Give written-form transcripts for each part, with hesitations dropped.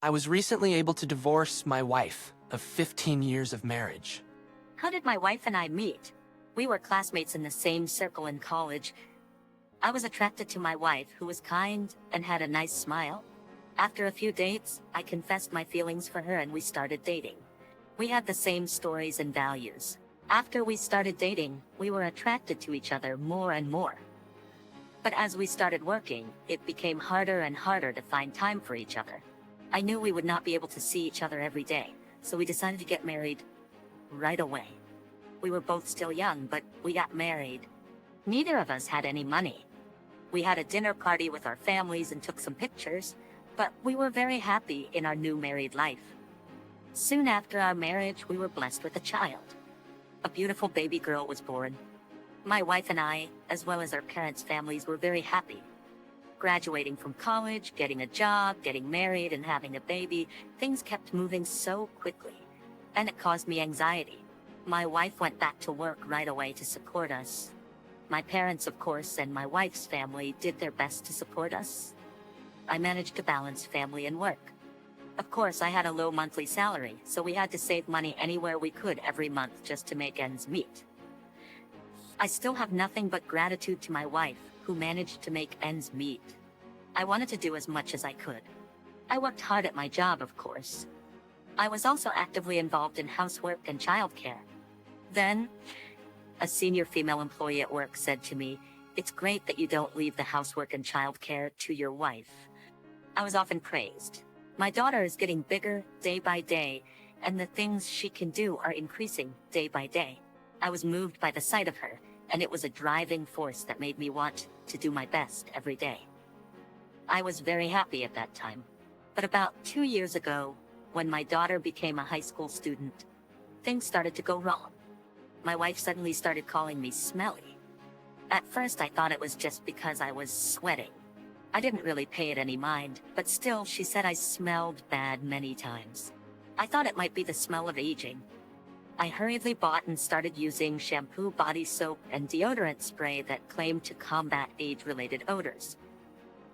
I was recently able to divorce my wife of 15 years of marriage. How did my wife and I meet? We were classmates in the same circle in college. I was attracted to my wife, who was kind and had a nice smile. After a few dates, I confessed my feelings for her and we started dating. We had the same stories and values. After we started dating, we were attracted to each other more and more. But as we started working, it became harder and harder to find time for each other. I knew we would not be able to see each other every day, so we decided to get married right away. We were both still young, but we got married. Neither of us had any money. We had a dinner party with our families and took some pictures, but we were very happy in our new married life. Soon after our marriage, we were blessed with a child. A beautiful baby girl was born. My wife and I, as well as our parents' families, were very happy. Graduating from college, getting a job, getting married, and having a baby, things kept moving so quickly, and it caused me anxiety. My wife went back to work right away to support us. My parents, of course, and my wife's family did their best to support us. I managed to balance family and work. Of course, I had a low monthly salary, so we had to save money anywhere we could every month just to make ends meet. I still have nothing but gratitude to my wife, who managed to make ends meet. I wanted to do as much as I could. I worked hard at my job, of course. I was also actively involved in housework and childcare. Then, a senior female employee at work said to me, "It's great that you don't leave the housework and childcare to your wife." I was often praised. My daughter is getting bigger day by day, and the things she can do are increasing day by day. I was moved by the sight of her, and it was a driving force that made me want to do my best every day. I was very happy at that time. But about 2 years ago, when my daughter became a high school student, things started to go wrong. My wife suddenly started calling me smelly. At first I thought it was just because I was sweating. I didn't really pay it any mind, but still she said I smelled bad many times. I thought it might be the smell of aging. I hurriedly bought and started using shampoo, body soap, and deodorant spray that claimed to combat age-related odors.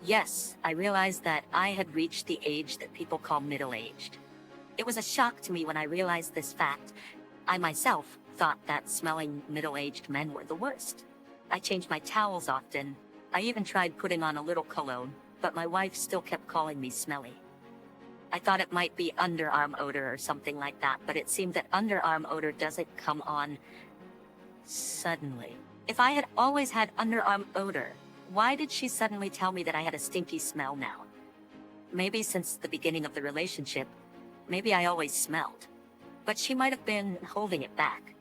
Yes, I realized that I had reached the age that people call middle-aged. It was a shock to me when I realized this fact. I myself thought that smelling middle-aged men were the worst. I changed my towels often. I even tried putting on a little cologne, but my wife still kept calling me smelly. I thought it might be underarm odor or something like that, but it seemed that underarm odor doesn't come on suddenly. If I had always had underarm odor, why did she suddenly tell me that I had a stinky smell now? Maybe since the beginning of the relationship, maybe I always smelled. But she might have been holding it back.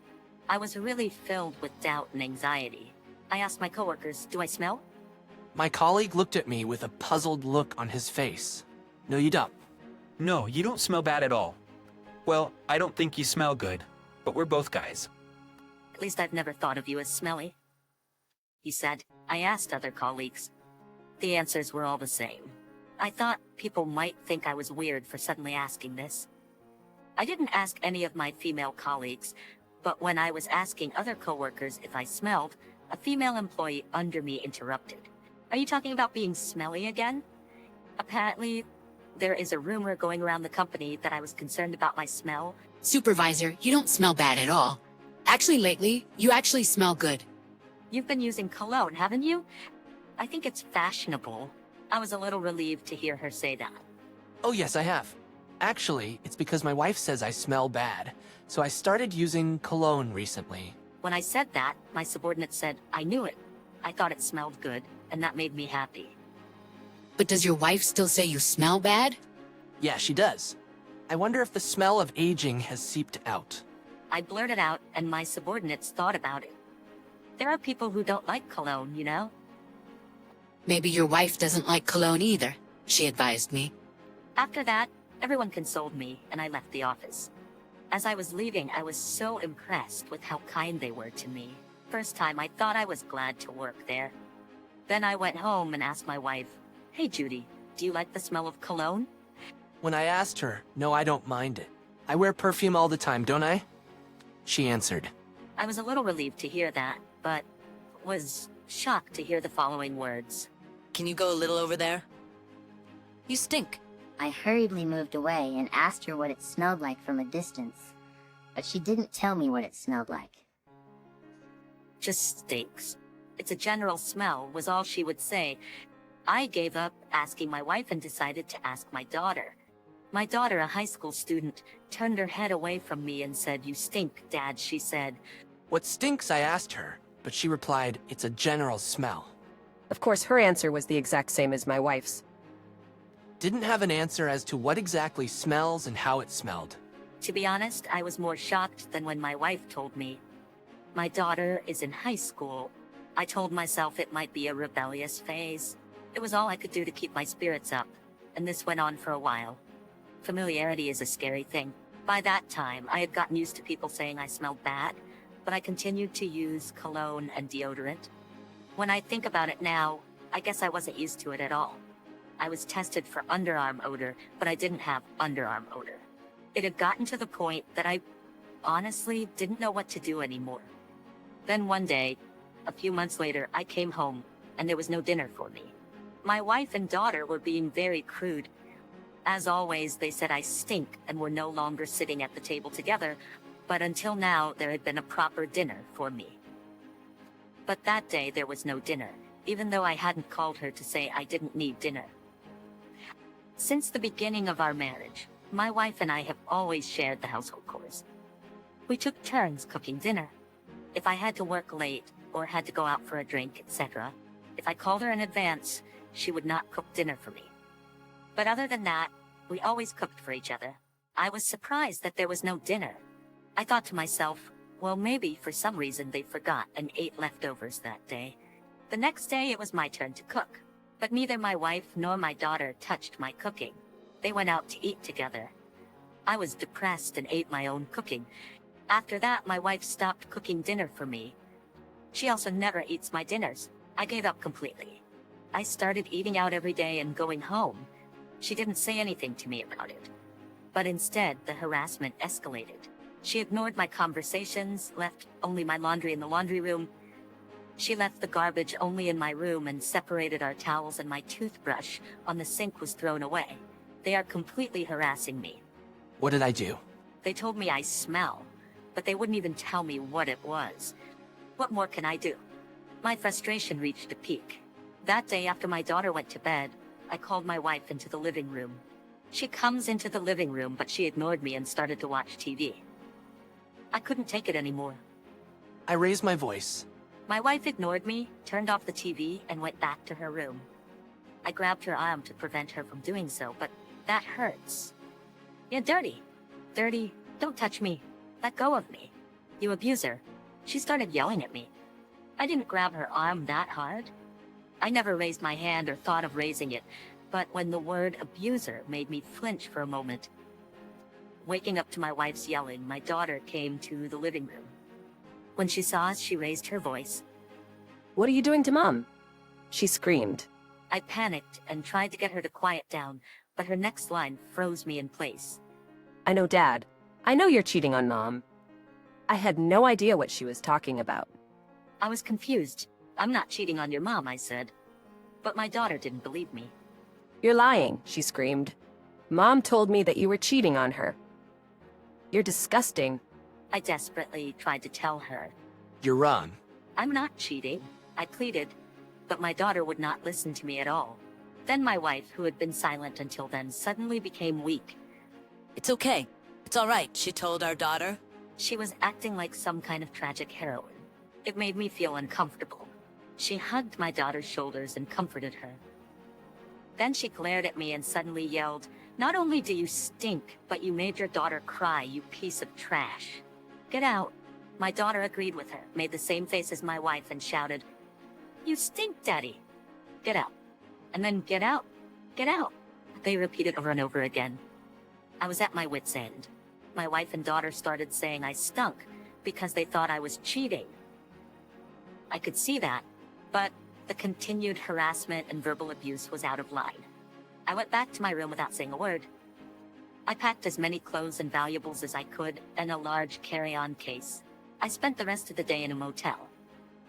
I was really filled with doubt and anxiety. I asked my coworkers, "Do I smell?" My colleague looked at me with a puzzled look on his face. "No, you don't." No, you don't smell bad at all. Well, I don't think you smell good, but we're both guys. "At least I've never thought of you as smelly," he said. I asked other colleagues. The answers were all the same. I thought people might think I was weird for suddenly asking this. I didn't ask any of my female colleagues, but when I was asking other coworkers if I smelled, a female employee under me interrupted. "Are you talking about being smelly again?" Apparently, there is a rumor going around the company that I was concerned about my smell. Supervisor, you don't smell bad at all. Actually, lately, you actually smell good. "You've been using cologne, haven't you?" "I think it's fashionable." I was a little relieved to hear her say that. "Oh yes, I have. Actually, it's because my wife says I smell bad, so I started using cologne recently." When I said that, my subordinate said, "I knew it. I thought it smelled good, and that made me happy." But does your wife still say you smell bad? Yeah, she does. I wonder if the smell of aging has seeped out. I blurted out, and my subordinates thought about it. There are people who don't like cologne, you know? Maybe your wife doesn't like cologne either, she advised me. After that, everyone consoled me, and I left the office. As I was leaving, I was so impressed with how kind they were to me. First time, I thought I was glad to work there. Then I went home and asked my wife, "Hey Judy, do you like the smell of cologne?" When I asked her, "No, I don't mind it. I wear perfume all the time, don't I?" she answered, I was a little relieved to hear that, but was shocked to hear the following words. Can you go a little over there? You stink. I hurriedly moved away and asked her what it smelled like from a distance, but she didn't tell me what it smelled like. Just stinks. It's a general smell, was all she would say. I gave up asking my wife and decided to ask my daughter. My daughter, a high school student, turned her head away from me and said, "You stink, Dad," she said. What stinks, I asked her, but she replied, "It's a general smell." Of course, her answer was the exact same as my wife's. Didn't have an answer as to what exactly smells and how it smelled. To be honest, I was more shocked than when my wife told me. My daughter is in high school. I told myself it might be a rebellious phase. It was all I could do to keep my spirits up, and this went on for a while. Familiarity is a scary thing. By that time, I had gotten used to people saying I smelled bad, but I continued to use cologne and deodorant. When I think about it now, I guess I wasn't used to it at all. I was tested for underarm odor, but I didn't have underarm odor. It had gotten to the point that I honestly didn't know what to do anymore. Then one day, a few months later, I came home, and there was no dinner for me. My wife and daughter were being very crude. As always, they said I stink and were no longer sitting at the table together, but until now, there had been a proper dinner for me. But that day, there was no dinner, even though I hadn't called her to say I didn't need dinner. Since the beginning of our marriage, my wife and I have always shared the household chores. We took turns cooking dinner. If I had to work late or had to go out for a drink, etc., if I called her in advance, she would not cook dinner for me. But other than that, we always cooked for each other. I was surprised that there was no dinner. I thought to myself, well, maybe for some reason they forgot and ate leftovers that day. The next day it was my turn to cook, but neither my wife nor my daughter touched my cooking. They went out to eat together. I was depressed and ate my own cooking. After that, my wife stopped cooking dinner for me. She also never eats my dinners. I gave up completely. I started eating out every day and going home. She didn't say anything to me about it. But instead, the harassment escalated. She ignored my conversations, left only my laundry in the laundry room. She left the garbage only in my room and separated our towels, and my toothbrush on the sink was thrown away. They are completely harassing me. What did I do? They told me I smell, but they wouldn't even tell me what it was. What more can I do? My frustration reached a peak. That day after my daughter went to bed, I called my wife into the living room. She comes into the living room, but she ignored me and started to watch TV. I couldn't take it anymore. I raised my voice. My wife ignored me, turned off the TV, and went back to her room. I grabbed her arm to prevent her from doing so, but that hurts. "You're dirty. Dirty. Don't touch me. Let go of me. You abuser." She started yelling at me. I didn't grab her arm that hard. I never raised my hand or thought of raising it, but when the word abuser made me flinch for a moment. Waking up to my wife's yelling, my daughter came to the living room. When she saw us, she raised her voice. "What are you doing to Mom?" She screamed. I panicked and tried to get her to quiet down, but her next line froze me in place. "I know, Dad. I know you're cheating on Mom." I had no idea what she was talking about. I was confused. "I'm not cheating on your mom," I said. But my daughter didn't believe me. "You're lying," she screamed. "Mom told me that you were cheating on her. You're disgusting." I desperately tried to tell her. You're wrong. "I'm not cheating," I pleaded, but my daughter would not listen to me at all. Then my wife, who had been silent until then, suddenly became weak. It's okay. It's all right, she told our daughter. She was acting like some kind of tragic heroine. It made me feel uncomfortable. She hugged my daughter's shoulders and comforted her. Then she glared at me and suddenly yelled, "Not only do you stink, but you made your daughter cry, you piece of trash. Get out." My daughter agreed with her, made the same face as my wife, and shouted, "You stink, Daddy. Get out." And then, "Get out. Get out." They repeated over and over again. I was at my wit's end. My wife and daughter started saying I stunk because they thought I was cheating. I could see that, but the continued harassment and verbal abuse was out of line. I went back to my room without saying a word. I packed as many clothes and valuables as I could in a large carry-on case. I spent the rest of the day in a motel.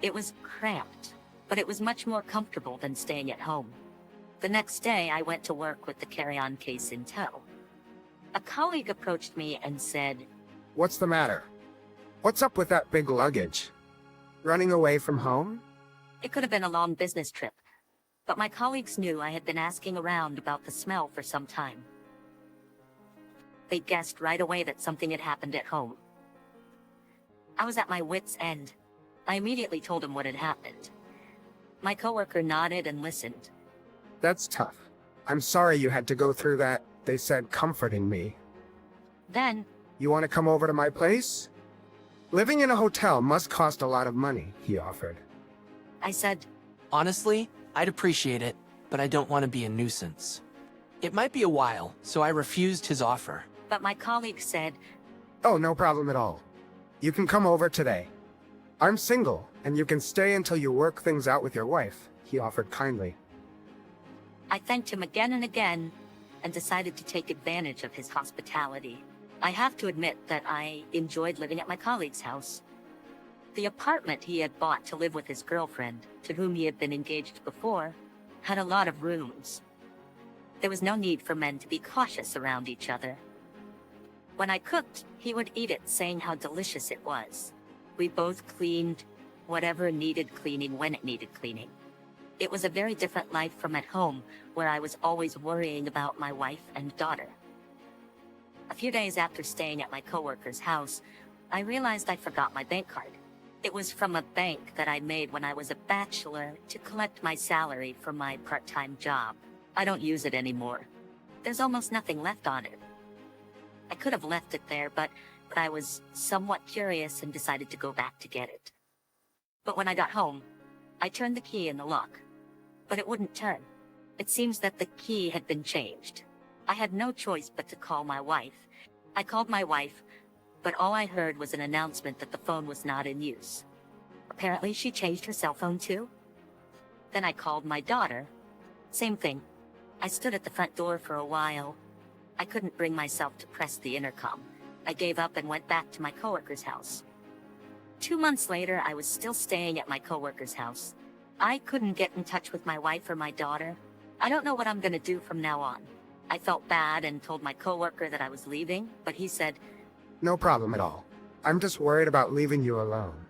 It was cramped, but it was much more comfortable than staying at home. The next day, I went to work with the carry-on case in tow. A colleague approached me and said, What's the matter? What's up with that big luggage? Running away from home? it could have been a long business trip, but my colleagues knew I had been asking around about the smell for some time. They guessed right away that something had happened at home. I was at my wit's end. I immediately told him what had happened. My coworker nodded and listened. That's tough. I'm sorry you had to go through that, they said, comforting me. Then, You want to come over to my place? Living in a hotel must cost a lot of money, he offered. I said, Honestly, I'd appreciate it, but I don't want to be a nuisance. It might be a while, so I refused his offer. but my colleague said, Oh, no problem at all. You can come over today. I'm single, and you can stay until you work things out with your wife, he offered kindly. I thanked him again and again and decided to take advantage of his hospitality. I have to admit that I enjoyed living at my colleague's house. The apartment he had bought to live with his girlfriend, to whom he had been engaged before, had a lot of rooms. There was no need for men to be cautious around each other. When I cooked, he would eat it, saying how delicious it was. We both cleaned whatever needed cleaning when it needed cleaning. It was a very different life from at home, where I was always worrying about my wife and daughter. A few days after staying at my coworker's house, I realized I forgot my bank card. It was from a bank that I made when I was a bachelor to collect my salary from my part-time job. I don't use it anymore. There's almost nothing left on it. I could have left it there, but I was somewhat curious and decided to go back to get it. But when I got home, I turned the key in the lock, but it wouldn't turn. It seems that the key had been changed. I had no choice but to call my wife. I called my wife, but all I heard was an announcement that the phone was not in use. Apparently she changed her cell phone too. Then I called my daughter. Same thing. I stood at the front door for a while. I couldn't bring myself to press the intercom. I gave up and went back to my coworker's house. 2 months later, I was still staying at my coworker's house. I couldn't get in touch with my wife or my daughter. I don't know what I'm gonna do from now on. I felt bad and told my coworker that I was leaving, but he said, No problem at all. I'm just worried about leaving you alone.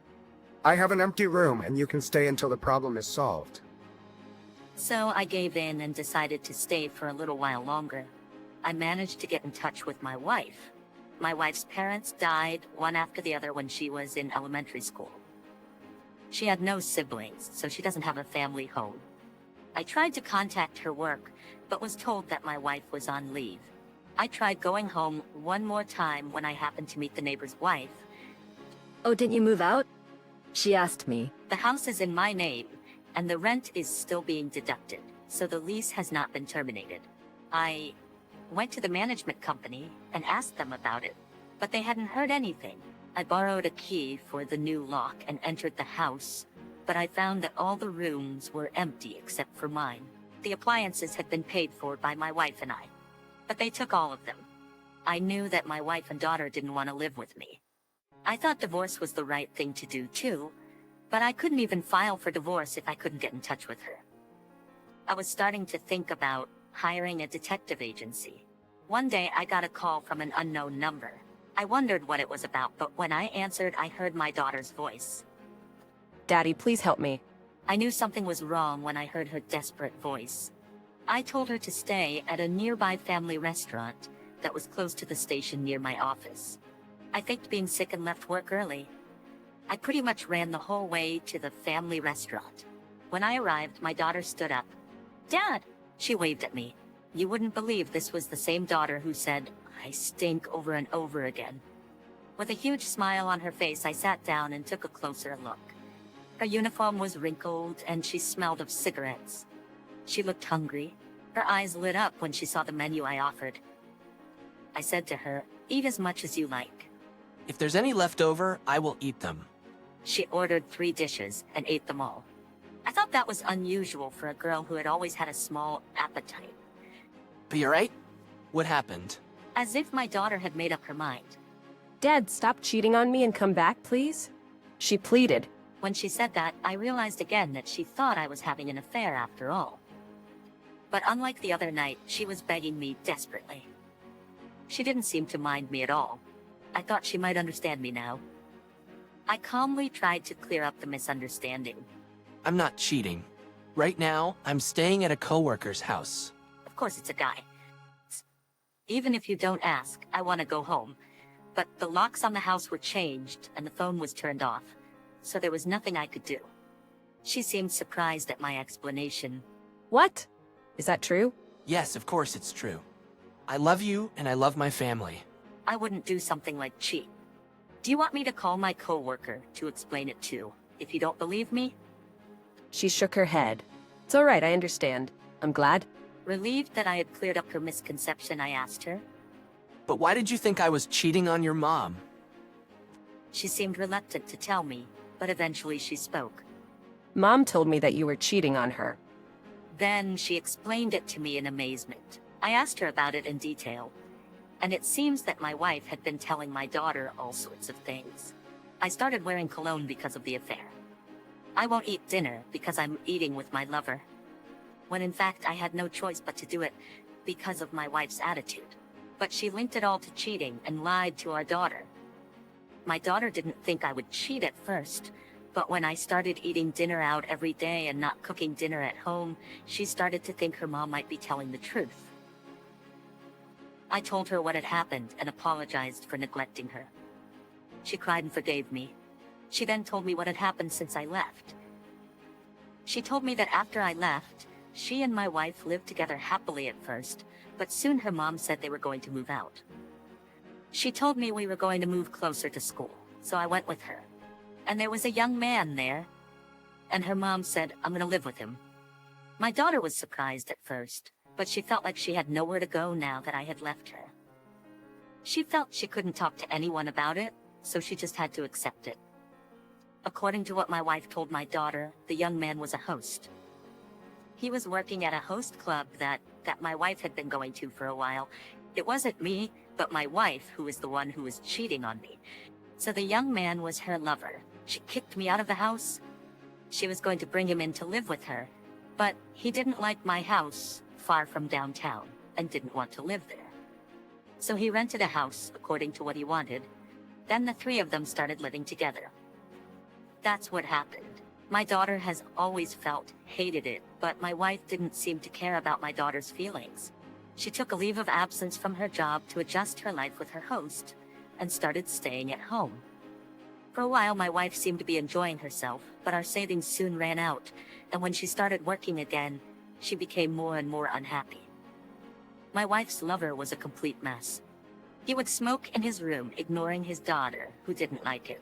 I have an empty room, and you can stay until the problem is solved. so I gave in and decided to stay for a little while longer. I managed to get in touch with my wife. My wife's parents died one after the other when she was in elementary school. She had no siblings, so she doesn't have a family home. I tried to contact her work, but was told that my wife was on leave. I tried going home one more time when I happened to meet the neighbor's wife. Oh, didn't you move out? She asked me. The house is in my name, and the rent is still being deducted, so the lease has not been terminated. I went to the management company and asked them about it, but they hadn't heard anything. I borrowed a key for the new lock and entered the house, but I found that all the rooms were empty except for mine. The appliances had been paid for by my wife and I, but they took all of them. I knew that my wife and daughter didn't want to live with me. I thought divorce was the right thing to do too, but I couldn't even file for divorce if I couldn't get in touch with her. I was starting to think about hiring a detective agency. One day I got a call from an unknown number. I wondered what it was about, but when I answered, I heard my daughter's voice. Daddy, please help me. I knew something was wrong when I heard her desperate voice. I told her to stay at a nearby family restaurant that was close to the station near my office. I faked being sick and left work early. I pretty much ran the whole way to the family restaurant. When I arrived, my daughter stood up. Dad! She waved at me. You wouldn't believe this was the same daughter who said, I stink over and over again. With a huge smile on her face, I sat down and took a closer look. Her uniform was wrinkled and she smelled of cigarettes. She looked hungry. Her eyes lit up when she saw the menu I offered. I said to her, eat as much as you like. If there's any left over, I will eat them. She ordered 3 dishes and ate them all. I thought that was unusual for a girl who had always had a small appetite. But you're right. What happened? As if my daughter had made up her mind. Dad, stop cheating on me and come back, please? She pleaded. When she said that, I realized again that she thought I was having an affair after all. But unlike the other night, she was begging me desperately. She didn't seem to mind me at all. I thought she might understand me now. I calmly tried to clear up the misunderstanding. I'm not cheating. Right now, I'm staying at a coworker's house. Of course it's a guy. Even if you don't ask, I want to go home. But the locks on the house were changed and the phone was turned off, so there was nothing I could do. She seemed surprised at my explanation. What? Is that true? Yes, of course it's true. I love you and I love my family. I wouldn't do something like cheat. Do you want me to call my coworker to explain it too, if you don't believe me? She shook her head. It's all right, I understand. I'm glad. Relieved that I had cleared up her misconception, I asked her. But why did you think I was cheating on your mom? She seemed reluctant to tell me, but eventually she spoke. Mom told me that you were cheating on her. Then she explained it to me in amazement. I asked her about it in detail, and it seems that my wife had been telling my daughter all sorts of things. I started wearing cologne because of the affair. I won't eat dinner because I'm eating with my lover, when in fact I had no choice but to do it because of my wife's attitude. But she linked it all to cheating and lied to our daughter. My daughter didn't think I would cheat at first, but when I started eating dinner out every day and not cooking dinner at home, she started to think her mom might be telling the truth. I told her what had happened and apologized for neglecting her. She cried and forgave me. She then told me what had happened since I left. She told me that after I left, she and my wife lived together happily at first, but soon her mom said they were going to move out. She told me we were going to move closer to school, so I went with her. And there was a young man there, and her mom said, I'm gonna live with him. My daughter was surprised at first, but she felt like she had nowhere to go now that I had left her. She felt she couldn't talk to anyone about it, so she just had to accept it. According to what my wife told my daughter, the young man was a host. He was working at a host club that my wife had been going to for a while. It wasn't me, but my wife who was the one who was cheating on me. So the young man was her lover. She kicked me out of the house. She was going to bring him in to live with her, but he didn't like my house far from downtown and didn't want to live there. So he rented a house according to what he wanted. Then the three of them started living together. That's what happened. My daughter has always hated it, but my wife didn't seem to care about my daughter's feelings. She took a leave of absence from her job to adjust her life with her host and started staying at home. For a while, my wife seemed to be enjoying herself, but our savings soon ran out, and when she started working again, she became more and more unhappy. My wife's lover was a complete mess. He would smoke in his room, ignoring his daughter, who didn't like it.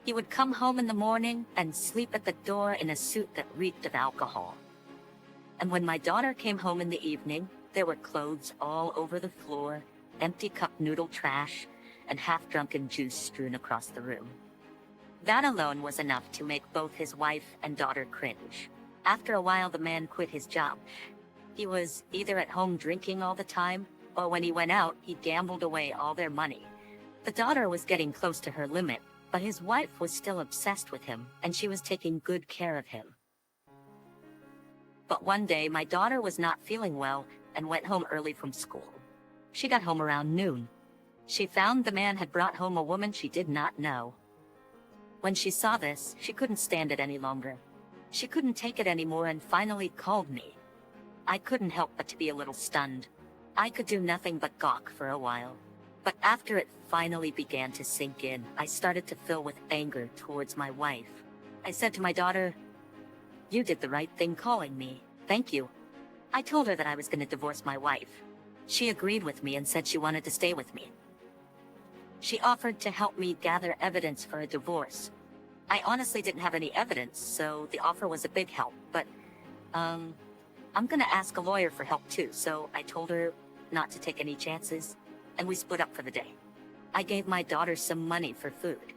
He would come home in the morning and sleep at the door in a suit that reeked of alcohol. And when my daughter came home in the evening, there were clothes all over the floor, empty cup noodle trash, and half-drunken juice strewn across the room. That alone was enough to make both his wife and daughter cringe. After a while, the man quit his job. He was either at home drinking all the time, or when he went out, he gambled away all their money. The daughter was getting close to her limit, but his wife was still obsessed with him, and she was taking good care of him. But one day, my daughter was not feeling well and went home early from school. She got home around noon. She found the man had brought home a woman she did not know. When she saw this, she couldn't stand it any longer. She couldn't take it anymore and finally called me. I couldn't help but to be a little stunned. I could do nothing but gawk for a while. But after it finally began to sink in, I started to fill with anger towards my wife. I said to my daughter, "You did the right thing calling me. Thank you." I told her that I was going to divorce my wife. She agreed with me and said she wanted to stay with me. She offered to help me gather evidence for a divorce. I honestly didn't have any evidence, so the offer was a big help, but, I'm gonna ask a lawyer for help too, so I told her not to take any chances, and we split up for the day. I gave my daughter some money for food.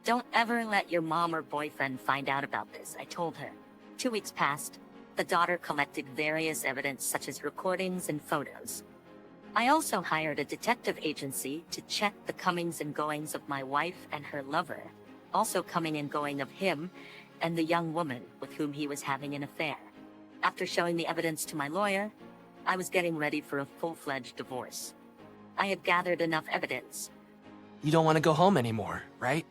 "Don't ever let your mom or boyfriend find out about this," I told her. 2 weeks passed. The daughter collected various evidence such as recordings and photos. I also hired a detective agency to check the comings and goings of my wife and her lover, also coming and going of him and the young woman with whom he was having an affair. After showing the evidence to my lawyer, I was getting ready for a full-fledged divorce. I had gathered enough evidence. You don't want to go home anymore, right?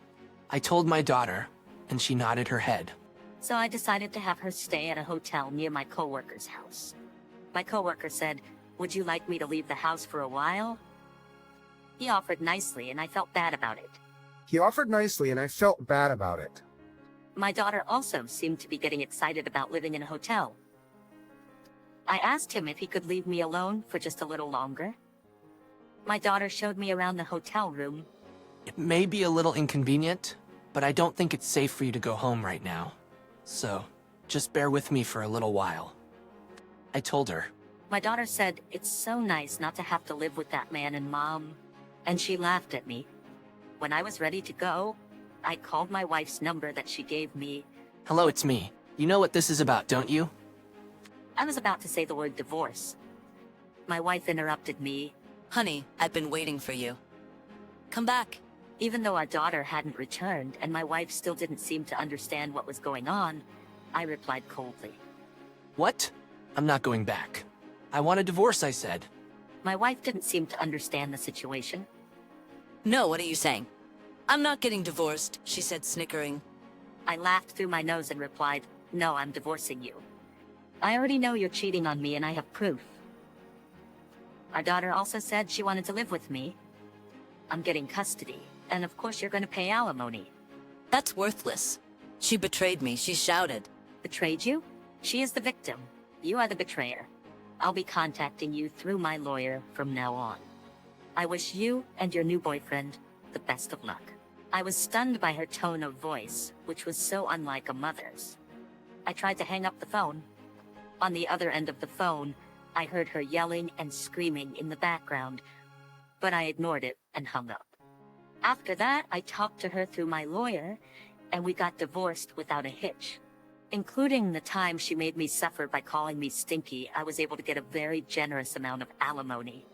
I told my daughter, and she nodded her head. So I decided to have her stay at a hotel near my coworker's house. My coworker said, "Would you like me to leave the house for a while?" He offered nicely, and I felt bad about it. He offered nicely, and I felt bad about it. My daughter also seemed to be getting excited about living in a hotel. I asked him if he could leave me alone for just a little longer. My daughter showed me around the hotel room. It may be a little inconvenient, but I don't think it's safe for you to go home right now. So, just bear with me for a little while. I told her. My daughter said, "It's so nice not to have to live with that man and Mom," and she laughed at me. When I was ready to go, I called my wife's number that she gave me. Hello, it's me. You know what this is about, don't you? I was about to say the word divorce. My wife interrupted me. Honey, I've been waiting for you. Come back. Even though our daughter hadn't returned and my wife still didn't seem to understand what was going on, I replied coldly. What? I'm not going back. I want a divorce, I said. My wife didn't seem to understand the situation. No, what are you saying? I'm not getting divorced, she said, snickering. I laughed through my nose and replied, "No, I'm divorcing you. I already know you're cheating on me and I have proof." Our daughter also said she wanted to live with me. I'm getting custody, and of course you're going to pay alimony. That's worthless. She betrayed me, she shouted. Betrayed you? She is the victim. You are the betrayer. I'll be contacting you through my lawyer from now on. I wish you and your new boyfriend the best of luck. I was stunned by her tone of voice, which was so unlike a mother's. I tried to hang up the phone. On the other end of the phone, I heard her yelling and screaming in the background, but I ignored it and hung up. After that, I talked to her through my lawyer, and we got divorced without a hitch. Including the time she made me suffer by calling me stinky, I was able to get a very generous amount of alimony.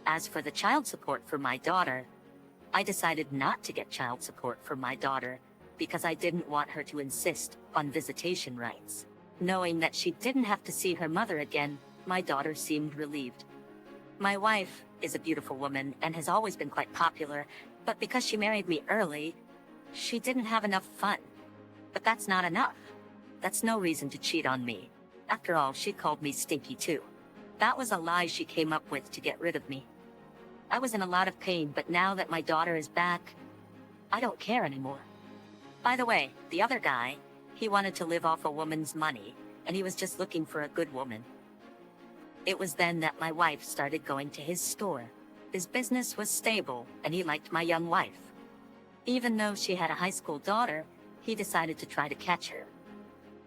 As for the child support for my daughter, I decided not to get child support for my daughter because I didn't want her to insist on visitation rights. Knowing that she didn't have to see her mother again, my daughter seemed relieved. My wife is a beautiful woman and has always been quite popular, but because she married me early, she didn't have enough fun. But that's not enough. That's no reason to cheat on me. After all, she called me stinky too. That was a lie she came up with to get rid of me. I was in a lot of pain, but now that my daughter is back, I don't care anymore. By the way, the other guy, he wanted to live off a woman's money, and he was just looking for a good woman. It was then that my wife started going to his store. His business was stable, and he liked my young wife. Even though she had a high school daughter, he decided to try to catch her.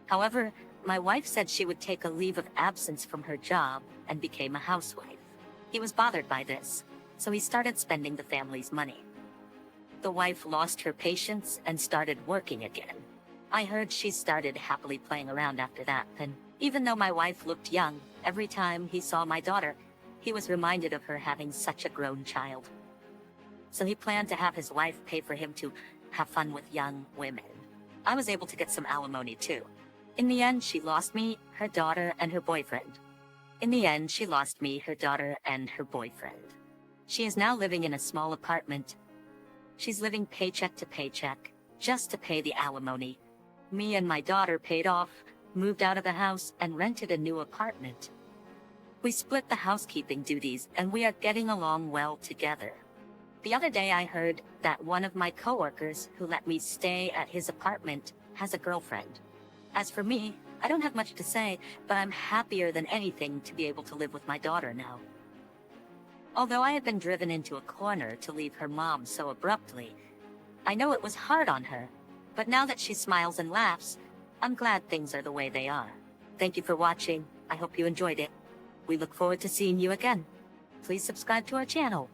However, my wife said she would take a leave of absence from her job and became a housewife. He was bothered by this, so he started spending the family's money. The wife lost her patience and started working again. I heard she started happily playing around after that, and even though my wife looked young, every time he saw my daughter, he was reminded of her having such a grown child. So he planned to have his wife pay for him to have fun with young women. I was able to get some alimony too. In the end, she lost me, her daughter, and her boyfriend. She is now living in a small apartment. She's living paycheck to paycheck, just to pay the alimony. Me and my daughter paid off, moved out of the house, and rented a new apartment. We split the housekeeping duties, and we are getting along well together. The other day I heard that one of my coworkers who let me stay at his apartment has a girlfriend. As for me, I don't have much to say, but I'm happier than anything to be able to live with my daughter now. Although I had been driven into a corner to leave her mom so abruptly, I know it was hard on her, but now that she smiles and laughs, I'm glad things are the way they are. Thank you for watching. I hope you enjoyed it. We look forward to seeing you again. Please subscribe to our channel.